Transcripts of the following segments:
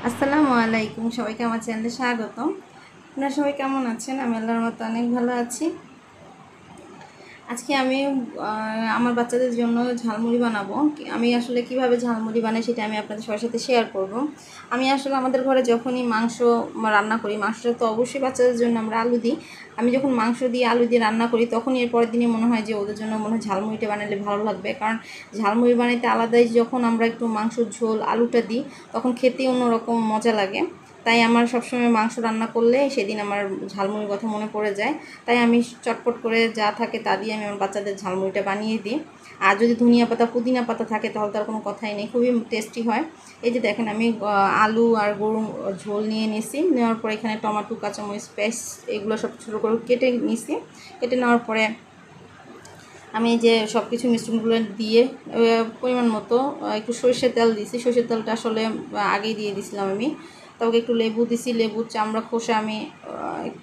আসসালামু আলাইকুম, সবাইকে আমার চ্যানেলে স্বাগতম। আপনারা সবাই কেমন আছেন? আমি আল্লাহর মতো অনেক ভালো আছি। আজকে আমি আমার বাচ্চাদের জন্য ঝালমুড়ি বানাবো। আমি আসলে কিভাবে ঝালমুড়ি বানাই সেটা আমি আপনাদের সবার সাথে শেয়ার করব। আমি আসলে আমাদের ঘরে যখনই মাংস রান্না করি, মাংসটা তো অবশ্যই বাচ্চাদের জন্য আমরা আলু দিই। আমি যখন মাংস দিয়ে আলু দিয়ে রান্না করি তখন এর পরের দিনই মনে হয় যে ওদের জন্য মনে হয় ঝালমুড়িটা বানালে ভালো লাগবে, কারণ ঝালমুড়ি বানাইতে আলাদাই যখন আমরা একটু মাংসর ঝোল আলুটা দিই তখন খেতে অন্যরকম মজা লাগে। তাই আমার সবসময় মাংস রান্না করলে সেদিন আমার ঝালমুড়ির কথা মনে পড়ে যায়। তাই আমি চটপট করে যা থাকে তা দিয়ে আমি আমার বাচ্চাদের ঝালমুড়িটা বানিয়ে দিই। আর যদি ধনিয়া পাতা পুদিনা পাতা থাকে তাহলে তার কোনো কথাই নেই, খুবই টেস্টি হয়। এই যে দেখেন আমি আলু আর গরু ঝোল নিয়ে নিয়েছি। নেওয়ার পরে এখানে টমেটো, কাঁচামরিচ, পেঁয়াজ এগুলো সব ছোটো করে কেটে নিয়েছি। কেটে নেওয়ার পরে আমি যে সব কিছু মিশ্রণগুলো দিয়ে পরিমাণ মতো একটু সরষের তেল দিয়েছি। সরষের তেলটা আসলে আগেই দিয়ে দিয়েছিলাম আমি। তারপরে একটু লেবু দিছি, লেবুর চামড়া খোসা আমি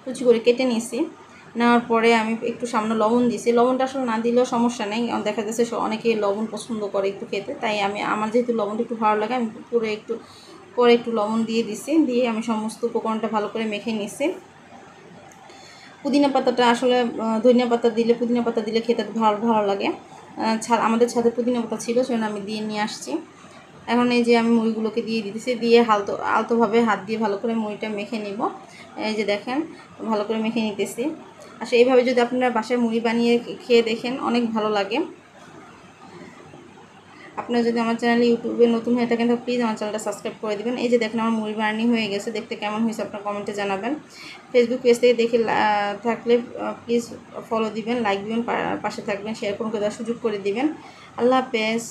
কুচি করে কেটে নিয়েছি। নেওয়ার পরে আমি একটু সামান্য লবণ দিয়েছি। লবণটা আসলে না দিলেও সমস্যা নেই, দেখা যাচ্ছে অনেকে লবণ পছন্দ করে একটু খেতে, তাই আমার যেহেতু লবণটা একটু ভালো লাগে আমি পরে একটু লবণ দিয়ে দিছি। দিয়ে আমি সমস্ত উপকরণটা ভালো করে মেখে নিয়েছি। পুদিনা পাতাটা আসলে ধনিয়া পাতা দিলে পুদিনা পাতা দিলে খেতে ভালো ভালো লাগে। আমাদের ছাদে পুদিনা পাতা ছিল, সেজন্য আমি দিয়ে নিয়ে আসছি। এখন এই যে আমি মুড়িগুলোকে দিয়ে দিতেছি, দিয়ে আলতোভাবে হাত দিয়ে ভালো করে মুড়িটা মেখে নিব। এই যে দেখেন ভালো করে মেখে নিতেছি। আসলে এইভাবে যদি আপনারা বাসায় মুড়ি বানিয়ে খেয়ে দেখেন অনেক ভালো লাগে। আপনারা যদি আমার চ্যানেলে ইউটিউবে নতুন হয়ে থাকেন তো প্লিজ আমার চ্যানেলটা সাবস্ক্রাইব করে দেবেন। এই যে দেখেন আমার মুড়ি বানানি হয়ে গেছে, দেখতে কেমন হয়েছে আপনার কমেন্টে জানাবেন। ফেসবুক পেজ থেকে দেখে থাকলে প্লিজ ফলো দিবেন, লাইক দিবেন, পাশে থাকবেন, শেয়ার করে দেওয়ার সুযোগ করে দিবেন। আল্লাহ হাফেজ।